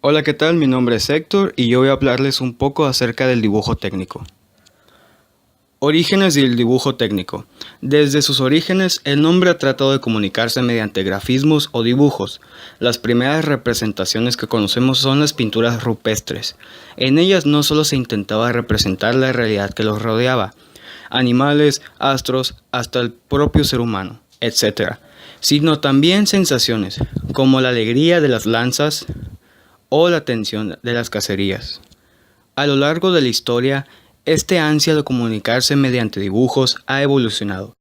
Hola, ¿qué tal? Mi nombre es Héctor y yo voy a hablarles un poco acerca del dibujo técnico. Orígenes del dibujo técnico. Desde sus orígenes, el nombre ha tratado de comunicarse mediante grafismos o dibujos. Las primeras representaciones que conocemos son las pinturas rupestres. En ellas no solo se intentaba representar la realidad que los rodeaba, animales, astros, hasta el propio ser humano, etc., sino también sensaciones, como la alegría de las lanzas o la tensión de las cacerías. A lo largo de la historia, este ansia de comunicarse mediante dibujos ha evolucionado,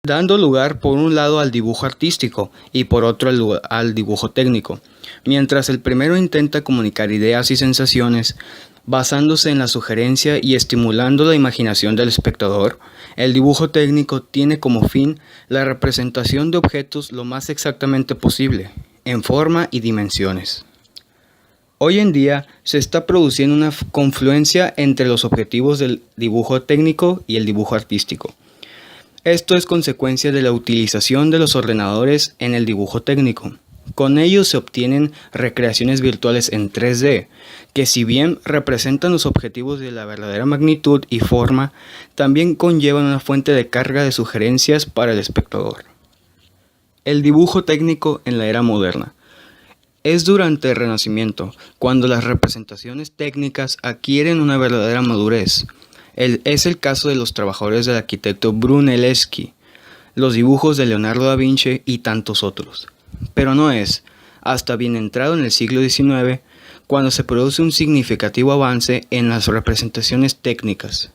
dando lugar por un lado al dibujo artístico y por otro al dibujo técnico. Mientras el primero intenta comunicar ideas y sensaciones, basándose en la sugerencia y estimulando la imaginación del espectador, el dibujo técnico tiene como fin la representación de objetos lo más exactamente posible, en forma y dimensiones. Hoy en día se está produciendo una confluencia entre los objetivos del dibujo técnico y el dibujo artístico. Esto es consecuencia de la utilización de los ordenadores en el dibujo técnico. Con ellos se obtienen recreaciones virtuales en 3D, que si bien representan los objetivos de la verdadera magnitud y forma, también conllevan una fuente de carga de sugerencias para el espectador. El dibujo técnico en la era moderna. Es durante el Renacimiento, cuando las representaciones técnicas adquieren una verdadera madurez. Es el caso de los trabajadores del arquitecto Brunelleschi, los dibujos de Leonardo da Vinci y tantos otros. Pero no es hasta bien entrado en el siglo XIX cuando se produce un significativo avance en las representaciones técnicas.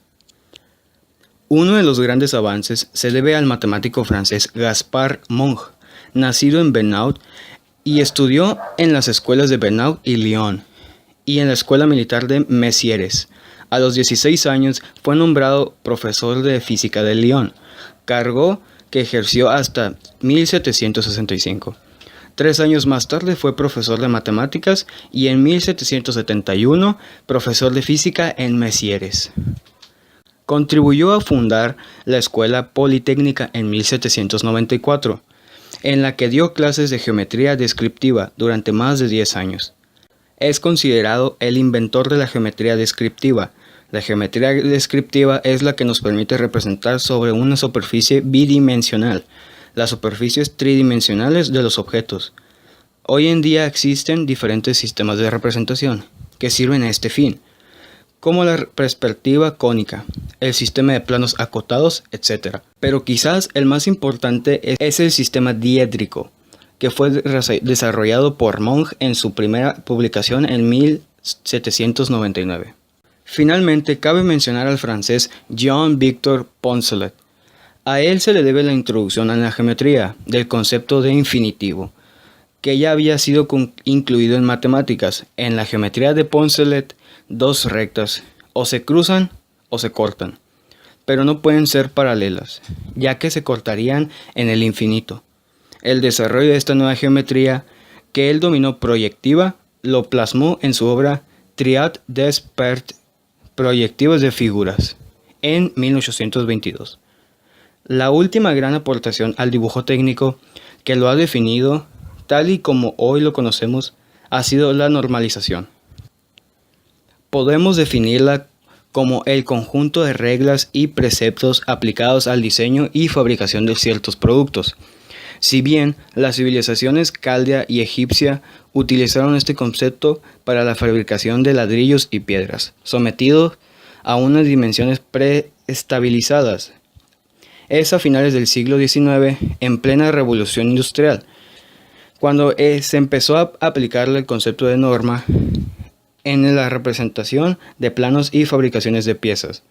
Uno de los grandes avances se debe al matemático francés Gaspard Monge, nacido en Bernaud, y estudió en las escuelas de Bernaud y Lyon, y en la escuela militar de Messières. A los 16 años fue nombrado profesor de física de Lyon, cargo que ejerció hasta 1765. 3 años más tarde fue profesor de matemáticas y en 1771 profesor de física en Messières. Contribuyó a fundar la Escuela Politécnica en 1794, en la que dio clases de geometría descriptiva durante más de 10 años. Es considerado el inventor de la geometría descriptiva. La geometría descriptiva es la que nos permite representar sobre una superficie bidimensional las superficies tridimensionales de los objetos. Hoy en día existen diferentes sistemas de representación que sirven a este fin, como la perspectiva cónica, el sistema de planos acotados, etc. Pero quizás el más importante es el sistema diédrico, que fue desarrollado por Monge en su primera publicación en 1799. Finalmente, cabe mencionar al francés Jean-Victor Poncelet. A él se le debe la introducción a la geometría del concepto de infinitivo, que ya había sido incluido en matemáticas. En la geometría de Poncelet, dos rectas o se cruzan o se cortan, pero no pueden ser paralelas, ya que se cortarían en el infinito. El desarrollo de esta nueva geometría, que él dominó proyectiva, lo plasmó en su obra Triade des proyectivos de figuras, en 1822. La última gran aportación al dibujo técnico que lo ha definido, tal y como hoy lo conocemos, ha sido la normalización. Podemos definirla como el conjunto de reglas y preceptos aplicados al diseño y fabricación de ciertos productos. Si bien las civilizaciones caldea y egipcia utilizaron este concepto para la fabricación de ladrillos y piedras, sometidos a unas dimensiones preestabilizadas. Es a finales del siglo XIX, en plena revolución industrial, cuando se empezó a aplicarle el concepto de norma en la representación de planos y fabricaciones de piezas.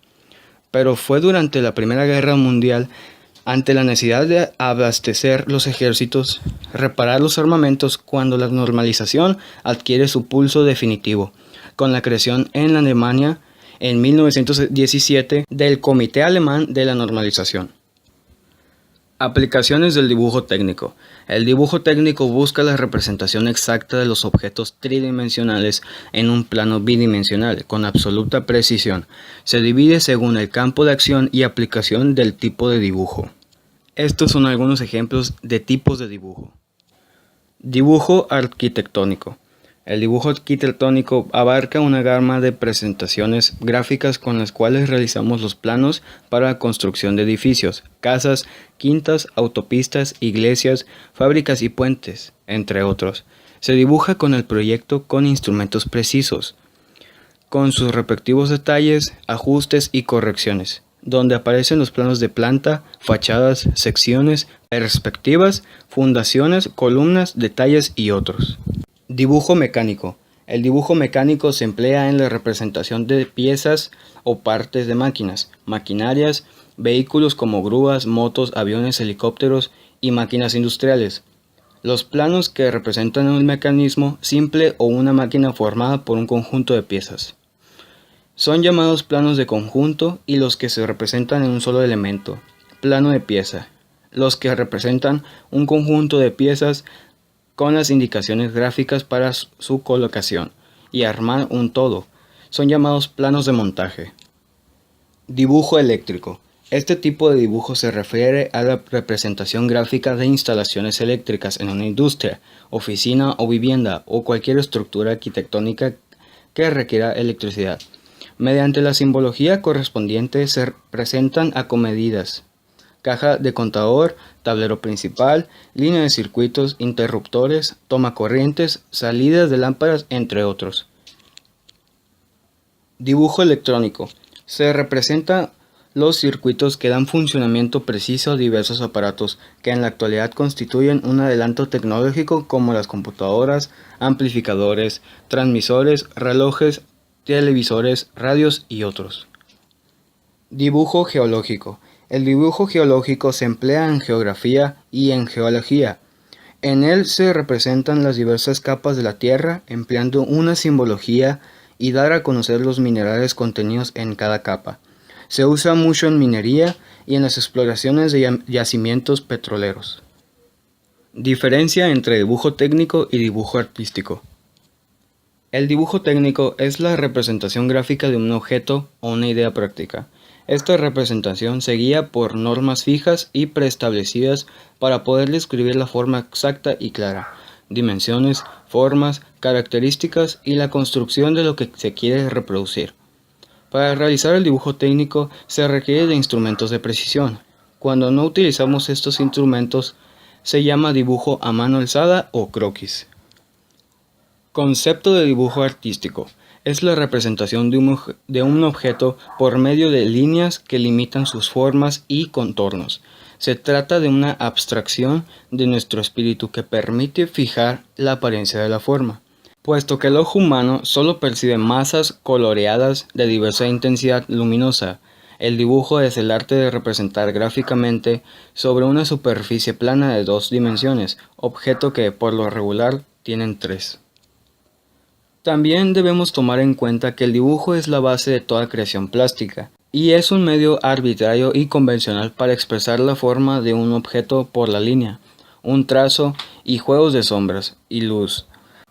Pero fue durante la Primera Guerra Mundial, ante la necesidad de abastecer los ejércitos, reparar los armamentos, cuando la normalización adquiere su pulso definitivo, con la creación en Alemania en 1917 del Comité Alemán de la Normalización. Aplicaciones del dibujo técnico. El dibujo técnico busca la representación exacta de los objetos tridimensionales en un plano bidimensional con absoluta precisión. Se divide según el campo de acción y aplicación del tipo de dibujo. Estos son algunos ejemplos de tipos de dibujo. Dibujo arquitectónico. El dibujo arquitectónico abarca una gama de presentaciones gráficas con las cuales realizamos los planos para la construcción de edificios, casas, quintas, autopistas, iglesias, fábricas y puentes, entre otros. Se dibuja con el proyecto con instrumentos precisos, con sus respectivos detalles, ajustes y correcciones, donde aparecen los planos de planta, fachadas, secciones, perspectivas, fundaciones, columnas, detalles y otros. Dibujo mecánico. El dibujo mecánico se emplea en la representación de piezas o partes de máquinas, maquinarias, vehículos como grúas, motos, aviones, helicópteros y máquinas industriales. Los planos que representan un mecanismo simple o una máquina formada por un conjunto de piezas. Son llamados planos de conjunto y los que se representan en un solo elemento, plano de pieza. Los que representan un conjunto de piezas con las indicaciones gráficas para su colocación y armar un todo, son llamados planos de montaje. Dibujo eléctrico. Este tipo de dibujo se refiere a la representación gráfica de instalaciones eléctricas en una industria, oficina o vivienda o cualquier estructura arquitectónica que requiera electricidad. Mediante la simbología correspondiente se presentan acomedidas, caja de contador, tablero principal, línea de circuitos, interruptores, tomacorrientes, salidas de lámparas, entre otros. Dibujo electrónico. Se representa los circuitos que dan funcionamiento preciso a diversos aparatos que en la actualidad constituyen un adelanto tecnológico como las computadoras, amplificadores, transmisores, relojes, televisores, radios y otros. Dibujo geológico. El dibujo geológico se emplea en geografía y en geología. En él se representan las diversas capas de la Tierra empleando una simbología y dar a conocer los minerales contenidos en cada capa. Se usa mucho en minería y en las exploraciones de yacimientos petroleros. Diferencia entre dibujo técnico y dibujo artístico. El dibujo técnico es la representación gráfica de un objeto o una idea práctica. Esta representación se guía por normas fijas y preestablecidas para poder describir la forma exacta y clara, dimensiones, formas, características y la construcción de lo que se quiere reproducir. Para realizar el dibujo técnico se requiere de instrumentos de precisión. Cuando no utilizamos estos instrumentos se llama dibujo a mano alzada o croquis. Concepto de dibujo artístico. Es la representación de un objeto por medio de líneas que limitan sus formas y contornos. Se trata de una abstracción de nuestro espíritu que permite fijar la apariencia de la forma. Puesto que el ojo humano solo percibe masas coloreadas de diversa intensidad luminosa, el dibujo es el arte de representar gráficamente sobre una superficie plana de 2 dimensiones, objeto que por lo regular tienen 3. También debemos tomar en cuenta que el dibujo es la base de toda creación plástica, y es un medio arbitrario y convencional para expresar la forma de un objeto por la línea, un trazo y juegos de sombras y luz.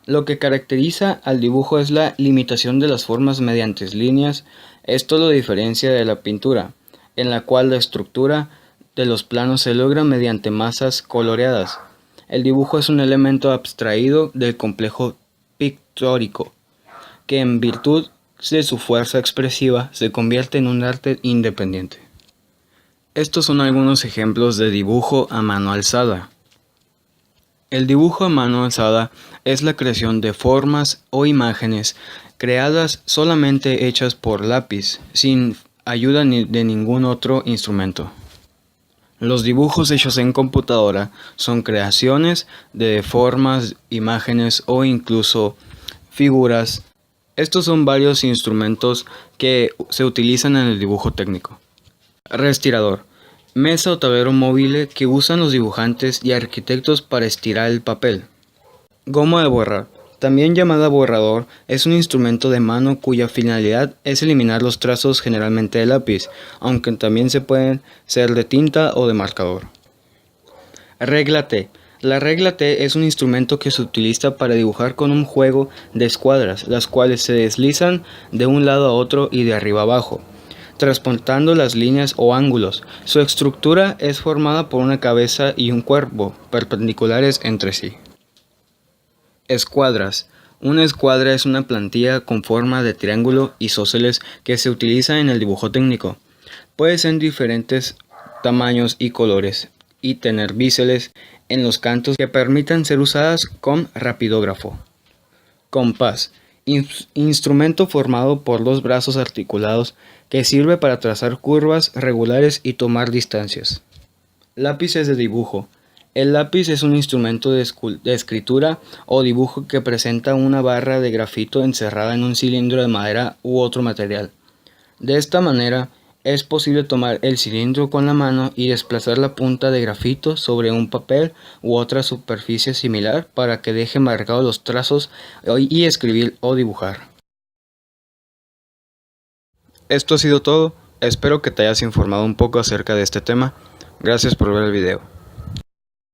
Lo que caracteriza al dibujo es la limitación de las formas mediante líneas. Esto lo diferencia de la pintura, en la cual la estructura de los planos se logra mediante masas coloreadas. El dibujo es un elemento abstraído del complejo pictórico, que en virtud de su fuerza expresiva se convierte en un arte independiente. Estos son algunos ejemplos de dibujo a mano alzada. El dibujo a mano alzada es la creación de formas o imágenes creadas solamente hechas por lápiz, sin ayuda de ningún otro instrumento. Los dibujos hechos en computadora son creaciones de formas, imágenes o incluso figuras. Estos son varios instrumentos que se utilizan en el dibujo técnico. Reestirador. Mesa o tablero móvil que usan los dibujantes y arquitectos para estirar el papel. Goma de borrar. También llamada borrador, es un instrumento de mano cuya finalidad es eliminar los trazos generalmente de lápiz, aunque también se pueden ser de tinta o de marcador. Regla T. La regla T es un instrumento que se utiliza para dibujar con un juego de escuadras, las cuales se deslizan de un lado a otro y de arriba a abajo, transportando las líneas o ángulos. Su estructura es formada por una cabeza y un cuerpo, perpendiculares entre sí. Escuadras. Una escuadra es una plantilla con forma de triángulo isósceles que se utiliza en el dibujo técnico. Puede ser en diferentes tamaños y colores y tener biseles en los cantos que permitan ser usadas con rapidógrafo. Compás. Instrumento formado por dos brazos articulados que sirve para trazar curvas regulares y tomar distancias. Lápices de dibujo. El lápiz es un instrumento de escritura o dibujo que presenta una barra de grafito encerrada en un cilindro de madera u otro material. De esta manera, es posible tomar el cilindro con la mano y desplazar la punta de grafito sobre un papel u otra superficie similar para que deje marcados los trazos y escribir o dibujar. Esto ha sido todo. Espero que te hayas informado un poco acerca de este tema. Gracias por ver el video.